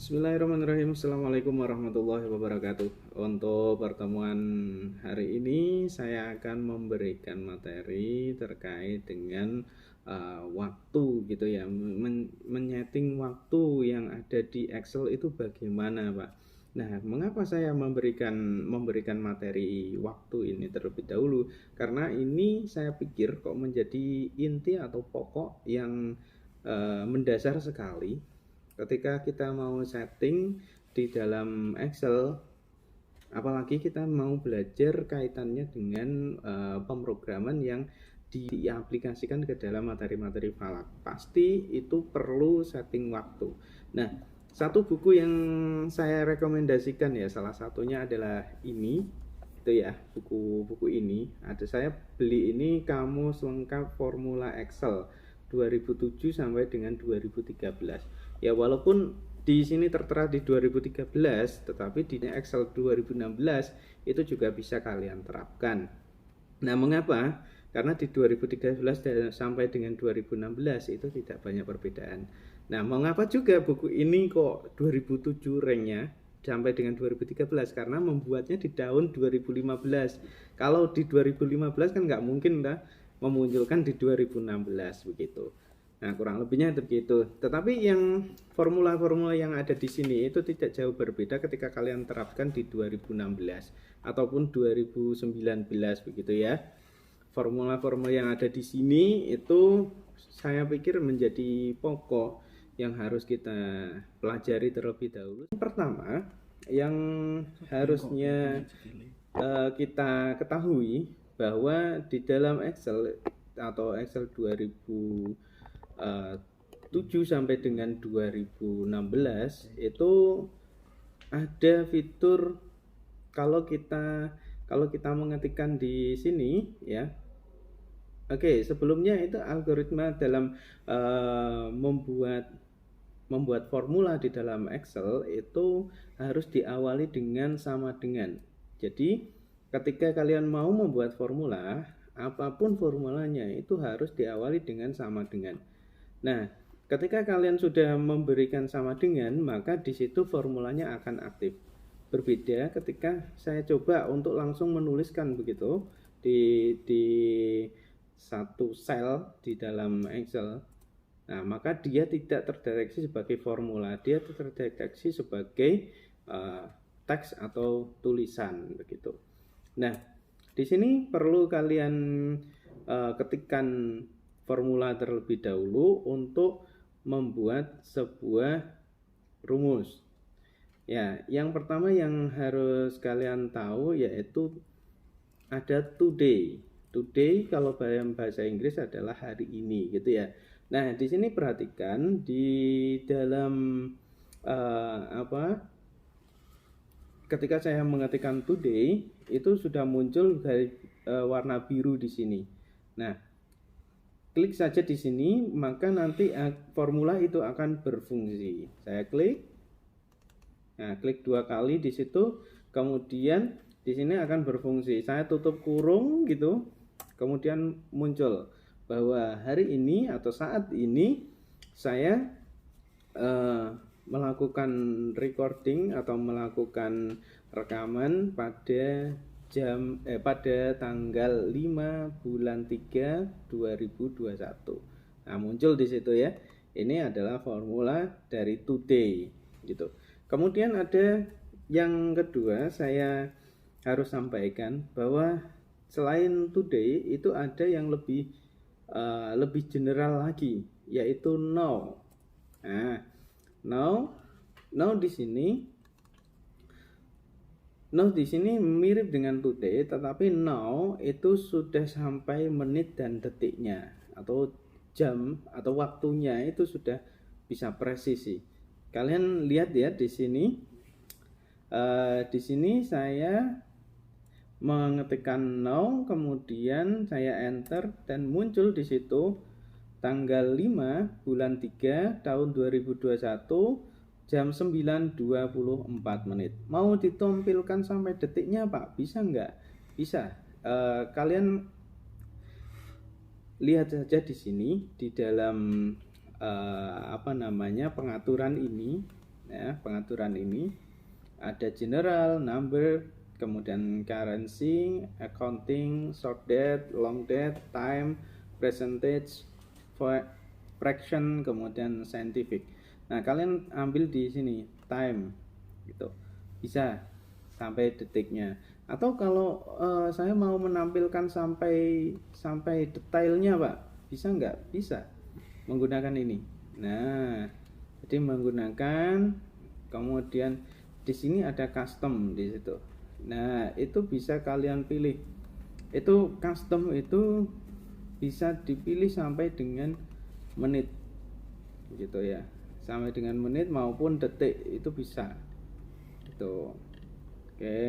Bismillahirrahmanirrahim. Assalamualaikum warahmatullahi wabarakatuh. Untuk pertemuan hari ini saya akan memberikan materi terkait dengan waktu gitu ya, menyeting waktu yang ada di Excel itu bagaimana, Pak. Nah, mengapa saya memberikan materi waktu ini terlebih dahulu? Karena ini saya pikir kok menjadi inti atau pokok yang mendasar sekali ketika kita mau setting di dalam Excel, apalagi kita mau belajar kaitannya dengan pemrograman yang diaplikasikan ke dalam materi-materi falak. Pasti itu perlu setting waktu. Nah, satu buku yang saya rekomendasikan ya, salah satunya adalah ini, itu ya, buku ini. Ada saya beli ini Kamus Lengkap Formula Excel 2007 sampai dengan 2013. Ya, walaupun di sini tertera di 2013, tetapi di Excel 2016 itu juga bisa kalian terapkan. Nah, mengapa? Karena di 2013 sampai dengan 2016 itu tidak banyak perbedaan. Nah, mengapa juga buku ini kok 2007 ranknya sampai dengan 2013? Karena membuatnya di tahun 2015. Kalau di 2015 kan nggak mungkin lah memunculkan di 2016 begitu. Nah, kurang lebihnya begitu. Tetapi yang formula-formula yang ada di sini itu tidak jauh berbeda ketika kalian terapkan di 2016 ataupun 2019 begitu ya. Formula-formula yang ada di sini itu saya pikir menjadi pokok yang harus kita pelajari terlebih dahulu. Pertama, yang harusnya kita ketahui bahwa di dalam Excel atau Excel 2007 sampai dengan 2016 itu ada fitur kalau kita mengetikkan di sini ya. Oke, sebelumnya itu algoritma dalam membuat formula di dalam Excel itu harus diawali dengan sama dengan. Jadi ketika kalian mau membuat formula, apapun formulanya itu harus diawali dengan sama dengan. Nah, ketika kalian sudah memberikan sama dengan, maka di situ formulanya akan aktif. Berbeda ketika saya coba untuk langsung menuliskan begitu di satu sel di dalam Excel. Nah, maka dia tidak terdeteksi sebagai formula, dia terdeteksi sebagai teks atau tulisan begitu. Nah, di sini perlu kalian ketikkan formula terlebih dahulu untuk membuat sebuah rumus. Ya, yang pertama yang harus kalian tahu yaitu ada today. Today kalau dalam bahasa Inggris adalah hari ini gitu ya. Nah, di sini perhatikan di dalam ketika saya mengetikkan today itu sudah muncul dari warna biru di sini. Nah, klik saja di sini maka nanti formula itu akan berfungsi. Saya klik. Nah, klik 2 kali di situ, kemudian di sini akan berfungsi. Saya tutup kurung gitu. Kemudian muncul bahwa hari ini atau saat ini saya melakukan recording atau melakukan rekaman pada tanggal 5 bulan 3 2021. Nah, muncul di situ ya. Ini adalah formula dari today gitu. Kemudian ada yang kedua saya harus sampaikan bahwa selain today itu ada yang lebih general lagi yaitu now. Nah, now di sini mirip dengan today, tetapi now itu sudah sampai menit dan detiknya atau jam atau waktunya itu sudah bisa presisi. Kalian lihat ya di sini. Di sini saya mengetikkan now, kemudian saya enter dan muncul di situ tanggal 5 bulan 3 tahun 2021 jam 9.24 menit. Mau ditampilkan sampai detiknya Pak? Bisa nggak? Bisa. Kalian lihat saja di sini di dalam pengaturan ini. ya, pengaturan ini ada general, number, kemudian currency, accounting, short date, long date, time, percentage, fraction, kemudian scientific. Nah, kalian ambil di sini time gitu, bisa sampai detiknya. Atau kalau saya mau menampilkan sampai detailnya, Pak, bisa nggak? Bisa menggunakan ini. Nah, jadi menggunakan, kemudian di sini ada custom di situ. Nah, itu bisa kalian pilih. Itu custom itu bisa dipilih sampai dengan menit gitu ya. Sampai dengan menit maupun detik itu bisa. Gitu. Oke.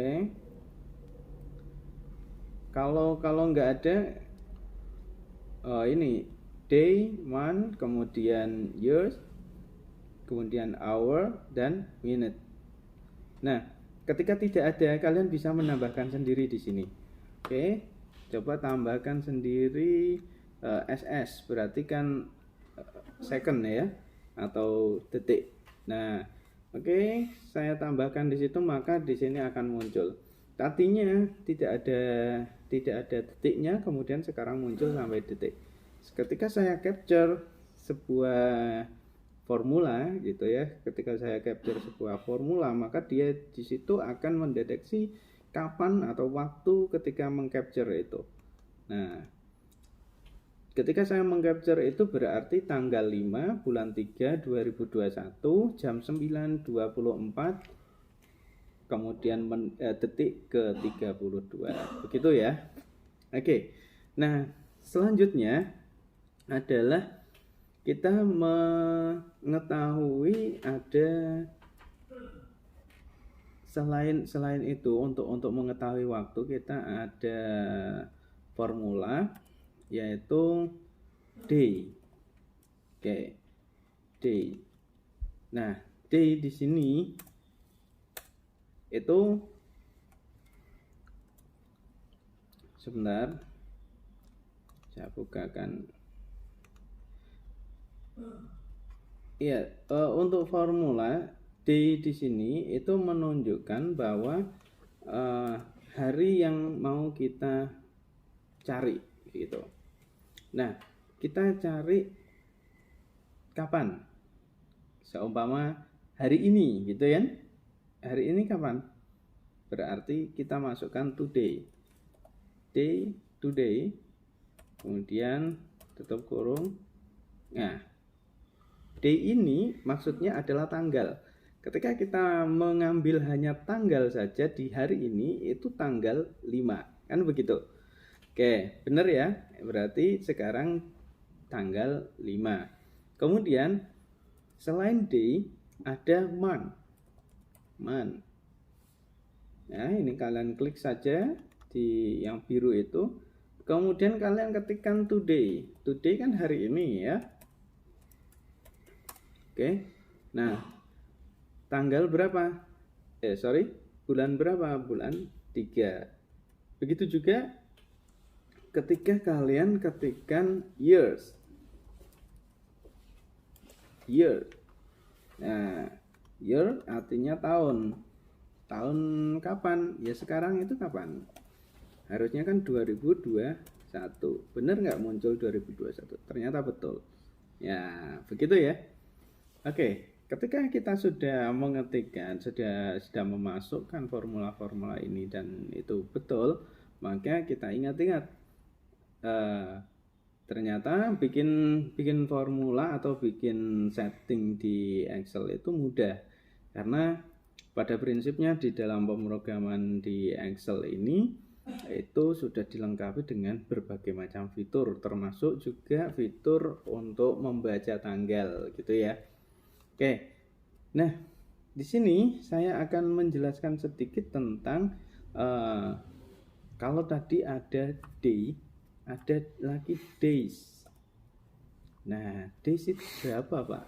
Kalau nggak ada ini day, month, kemudian years, kemudian hour dan minute. Nah, ketika tidak ada, kalian bisa menambahkan sendiri di sini. Oke, coba tambahkan sendiri SS, berarti kan second ya, atau detik. Nah, oke, saya tambahkan di situ, maka di sini akan muncul. Tadinya tidak ada detiknya, kemudian sekarang muncul sampai detik. Ketika saya capture sebuah formula gitu ya, ketika saya capture sebuah formula, maka dia di situ akan mendeteksi kapan atau waktu ketika mengcapture itu. Nah, ketika saya mengcapture itu berarti tanggal 5 bulan 3 2021 jam 9.24 kemudian detik ke 32. Begitu ya. Oke. Nah, selanjutnya adalah kita mengetahui ada selain itu, untuk mengetahui waktu kita ada formula yaitu day. Oke. Day. Nah, day di sini itu sebentar, saya bukakan. Iya, untuk formula D di sini itu menunjukkan bahwa hari yang mau kita cari gitu. Nah, kita cari kapan? Seumpama hari ini gitu ya. Hari ini kapan? Berarti kita masukkan today. Day, today. Kemudian tutup kurung. Nah, day ini maksudnya adalah tanggal. Ketika kita mengambil hanya tanggal saja di hari ini, itu tanggal 5. Kan begitu? Oke, benar ya? Berarti sekarang tanggal 5. Kemudian selain day ada month. Nah, ini kalian klik saja di yang biru itu. Kemudian kalian ketikkan today. Today kan hari ini ya. Oke. Nah, tanggal berapa? Bulan berapa? Bulan 3. Begitu juga ketika kalian ketikkan years. Year. Nah, year artinya tahun. Tahun kapan? Ya sekarang itu kapan? Harusnya kan 2021. Benar nggak muncul 2021? Ternyata betul. Ya, begitu ya. Oke, ketika kita sudah mengetikkan, sudah memasukkan formula-formula ini dan itu betul, maka kita ingat-ingat ternyata bikin formula atau bikin setting di Excel itu mudah, karena pada prinsipnya di dalam pemrograman di Excel ini itu sudah dilengkapi dengan berbagai macam fitur, termasuk juga fitur untuk membaca tanggal gitu ya. Oke, nah di sini saya akan menjelaskan sedikit tentang kalau tadi ada day, ada lagi days. Nah, days itu berapa, Pak?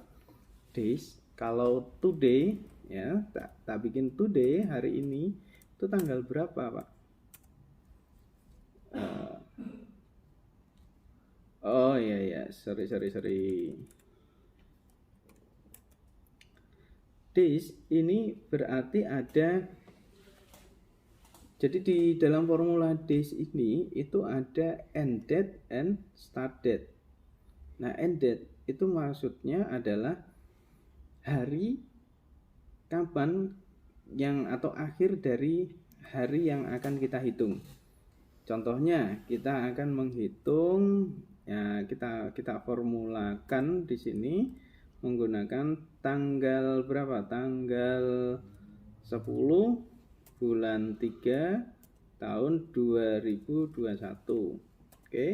Days, kalau today ya, tak bikin today hari ini itu tanggal berapa, Pak? Oh iya, sorry. days ini berarti ada, jadi di dalam formula days ini itu ada end date and start date. Nah, end date itu maksudnya adalah hari kapan yang atau akhir dari hari yang akan kita hitung. Contohnya kita akan menghitung ya, kita formulakan di sini menggunakan tanggal berapa? Tanggal 10 bulan 3 tahun 2021. Oke.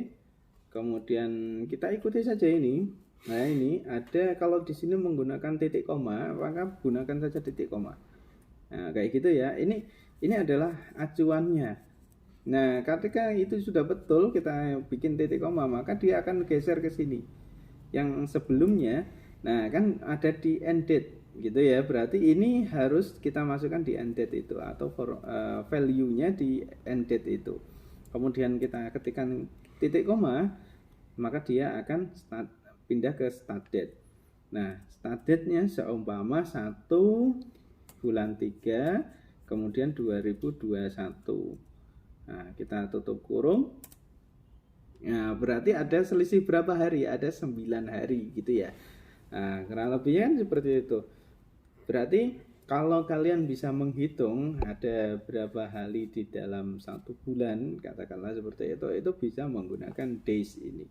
Kemudian kita ikuti saja ini. Nah, ini ada, kalau di sini menggunakan titik koma, maka gunakan saja titik koma. Nah, kayak gitu ya. Ini adalah acuannya. Nah, ketika itu sudah betul kita bikin titik koma, maka dia akan geser ke sini. Yang sebelumnya, nah kan ada di end date gitu ya. Berarti ini harus kita masukkan di end date itu atau value-nya di end date itu. Kemudian kita ketikkan titik koma, maka dia akan pindah ke start date. Nah, start date-nya seumpama 1 bulan 3 kemudian 2021. Nah, kita tutup kurung. Nah, berarti ada selisih berapa hari? Ada 9 hari gitu ya. Nah, kurang lebihnya kan seperti itu. Berarti kalau kalian bisa menghitung ada berapa hari di dalam 1 bulan, katakanlah seperti itu bisa menggunakan days ini.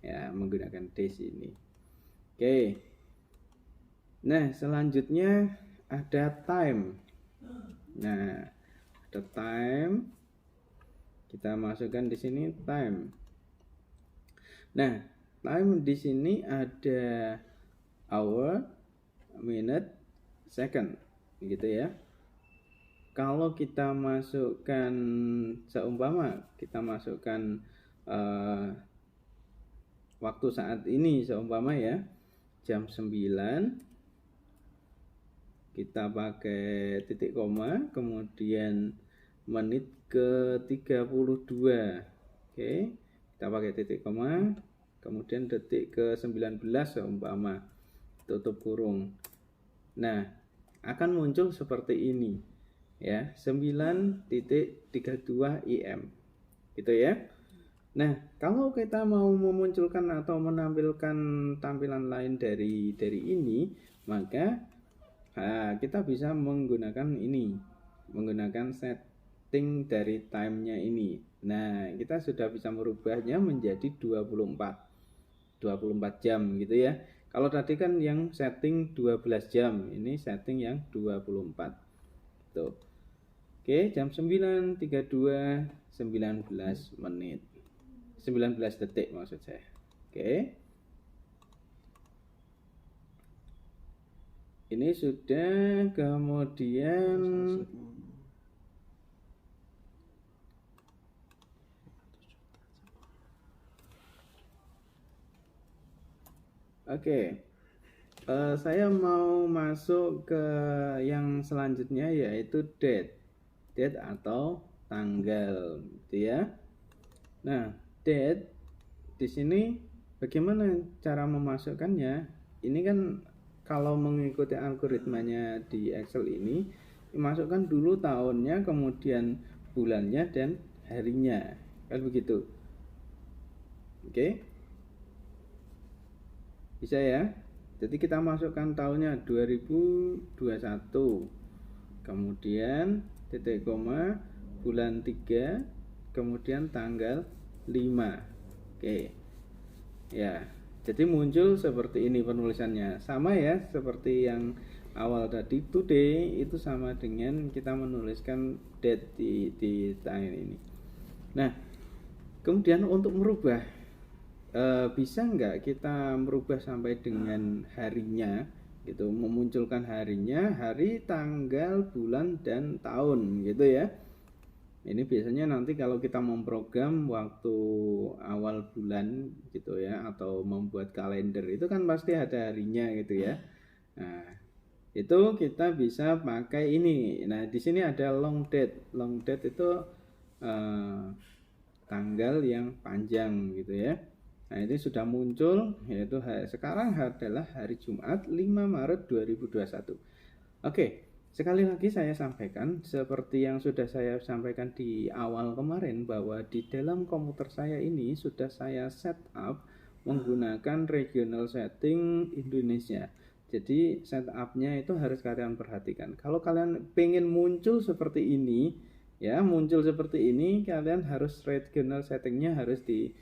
Ya, menggunakan days ini. Oke. Nah, selanjutnya ada time. Nah, ada time. Kita masukkan di sini time. Nah, time di sini ada hour, minute, second, gitu ya. Kalau kita masukkan, seumpama kita masukkan waktu saat ini, seumpama ya jam 9, kita pakai titik koma, kemudian menit ke 32. Oke, kita pakai titik koma, kemudian detik ke 19 seumpama, tutup kurung. Nah, akan muncul seperti ini ya, 9.32 IM gitu ya. Nah, kalau kita mau memunculkan atau menampilkan tampilan lain dari ini, maka kita bisa menggunakan ini, menggunakan setting dari time-nya ini. Nah, kita sudah bisa merubahnya menjadi 24 jam gitu ya. Kalau tadi kan yang setting 12 jam, ini setting yang 24. Tuh. Oke, jam 9.32 19 menit. 19 detik maksud saya. Oke. Ini sudah, kemudian saya mau masuk ke yang selanjutnya, yaitu date atau tanggal, gitu ya. Nah, date di sini bagaimana cara memasukkannya? Ini kan kalau mengikuti algoritmanya di Excel ini, dimasukkan dulu tahunnya, kemudian bulannya dan harinya, kan begitu. Oke, bisa ya. Jadi kita masukkan tahunnya 2021, kemudian titik koma, bulan 3, kemudian tanggal 5. Oke ya, jadi muncul seperti ini penulisannya. Sama ya seperti yang awal tadi, today itu sama dengan kita menuliskan date di time ini. Nah, kemudian untuk merubah, bisa nggak kita merubah sampai dengan harinya gitu, memunculkan harinya, hari, tanggal, bulan, dan tahun gitu ya. Ini biasanya nanti kalau kita memprogram waktu awal bulan gitu ya, atau membuat kalender itu kan pasti ada harinya gitu ya. Nah, itu kita bisa pakai ini. Nah, di sini ada long date. Long date itu tanggal yang panjang gitu ya. Nah, ini sudah muncul, yaitu sekarang adalah hari Jumat 5 Maret 2021. Oke, sekali lagi saya sampaikan seperti yang sudah saya sampaikan di awal kemarin bahwa di dalam komputer saya ini sudah saya setup menggunakan regional setting Indonesia. Jadi setupnya itu harus kalian perhatikan. Kalau kalian pengen muncul seperti ini, ya muncul seperti ini, kalian harus regional settingnya harus di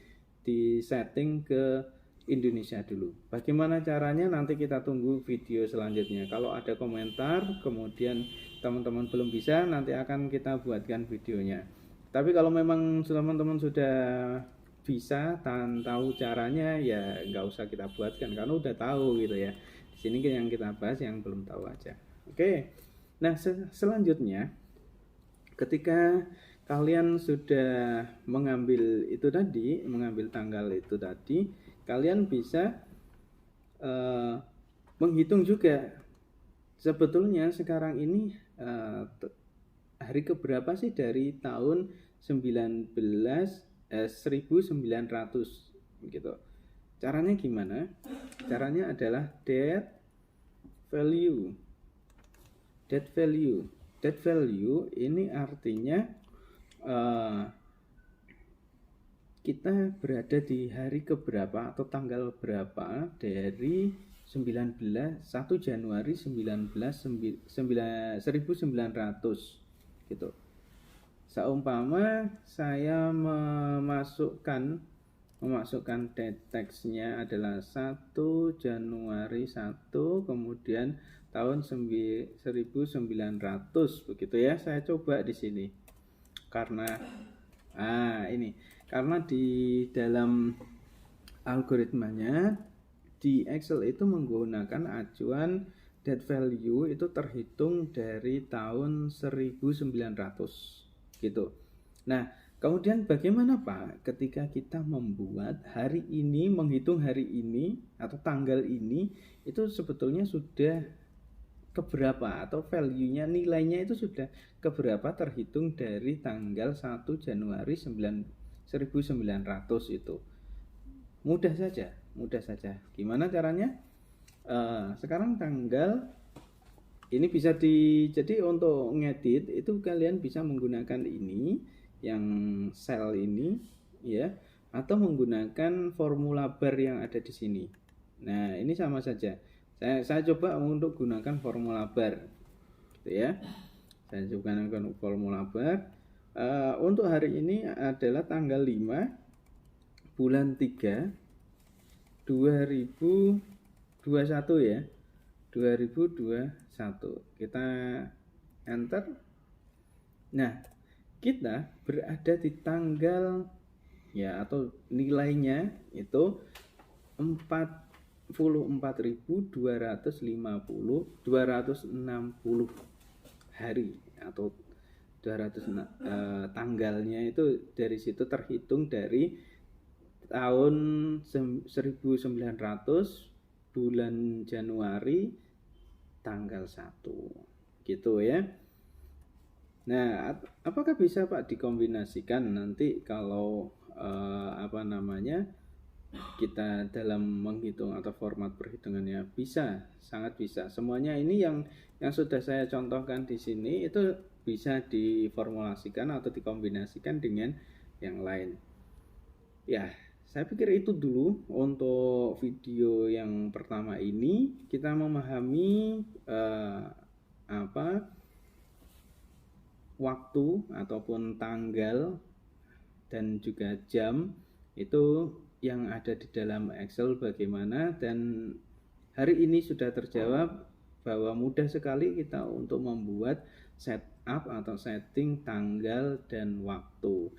setting ke Indonesia dulu. Bagaimana caranya nanti kita tunggu video selanjutnya. Kalau ada komentar kemudian teman-teman belum bisa, nanti akan kita buatkan videonya. Tapi kalau memang teman-teman sudah bisa dan tahu caranya, ya nggak usah kita buatkan karena udah tahu gitu ya. Di sini yang kita bahas yang belum tahu aja. Oke. Nah, selanjutnya ketika kalian sudah mengambil itu tadi, mengambil tanggal itu tadi, kalian bisa menghitung juga sebetulnya sekarang ini hari keberapa sih dari tahun 1900 gitu. Caranya gimana? Caranya adalah dead value. Dead value ini artinya kita berada di hari keberapa atau tanggal berapa dari 1 Januari 1900 gitu. Seumpama saya memasukkan date text-nya adalah 1 Januari 1 kemudian tahun 1900 begitu ya. Saya coba di sini. Karena karena di dalam algoritmanya di Excel itu menggunakan acuan date value itu terhitung dari tahun 1900 gitu. Nah, kemudian bagaimana Pak ketika kita membuat hari ini, menghitung hari ini atau tanggal ini itu sebetulnya sudah keberapa atau value-nya, nilainya itu sudah keberapa terhitung dari tanggal 1 Januari 1900 itu. Mudah saja. Gimana caranya? Sekarang tanggal ini bisa jadi untuk ngedit itu kalian bisa menggunakan ini yang sel ini ya, atau menggunakan formula bar yang ada di sini. Nah, ini sama saja. Saya coba untuk gunakan formula bar gitu ya. Saya coba gunakan formula bar. Untuk hari ini adalah tanggal 5 bulan 3 2021 ya. 2021. Kita enter. Nah, kita berada di tanggal ya atau nilainya itu 44.260 hari atau 200 tanggalnya itu dari situ terhitung dari tahun 1900 bulan Januari tanggal 1 gitu ya. Nah, apakah bisa Pak dikombinasikan nanti kalau kita dalam menghitung atau format perhitungannya? Bisa, sangat bisa. Semuanya ini yang sudah saya contohkan di sini itu bisa diformulasikan atau dikombinasikan dengan yang lain. Ya, saya pikir itu dulu untuk video yang pertama ini. Kita memahami waktu ataupun tanggal dan juga jam itu yang ada di dalam Excel bagaimana, dan hari ini sudah terjawab bahwa mudah sekali kita untuk membuat setup atau setting tanggal dan waktu.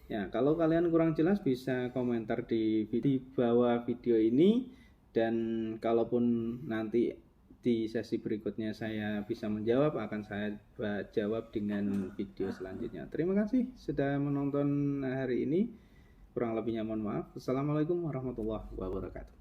Ya, kalau kalian kurang jelas bisa komentar di bawah video ini, dan kalaupun nanti di sesi berikutnya saya bisa menjawab, akan saya jawab dengan video selanjutnya. Terima kasih sudah menonton hari ini. Kurang lebihnya mohon maaf. Assalamualaikum warahmatullahi wabarakatuh.